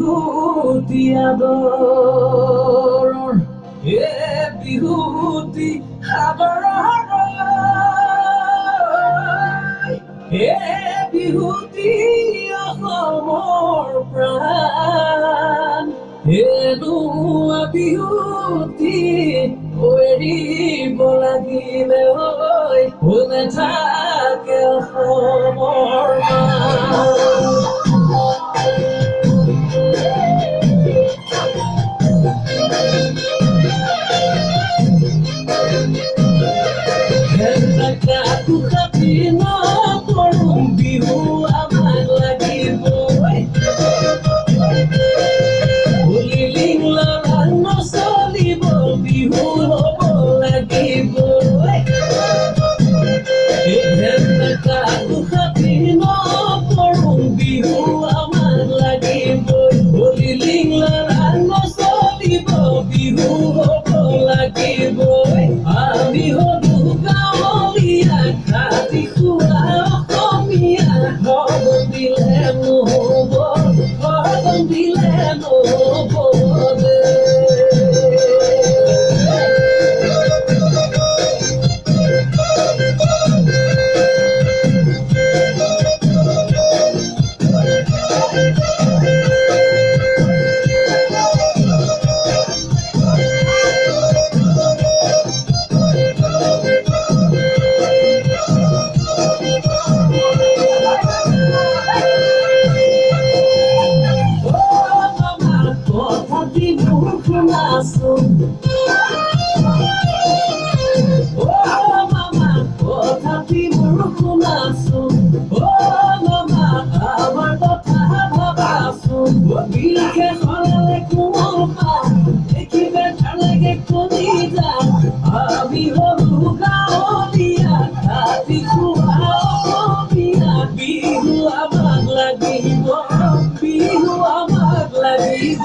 বিহুতি আদৰ বিহুতি আদৰ বিহুতি অসমৰ প্ৰাণ হেনুৱা বিহুতি এৰিব লাগিলে নাথাকে অসমৰ বিহু আমাক লাগিবই লিলিং লালাং নচলিব বিহু হ'ব লাগিবই বিহু আমাক লাগিবই লিলিং লালাং নচলিব বিহু হ'ব লাগিবই আমি হলো গাঁৱলীয়া খাটি খোৱা অসমীয়া হৰদম দিলে নহ'ব হৰদম দিলে নহ'ব আমি হলো গাঁৱলীয়া খাটি খোৱা অসমীয়া বিহু আমাক লাগিব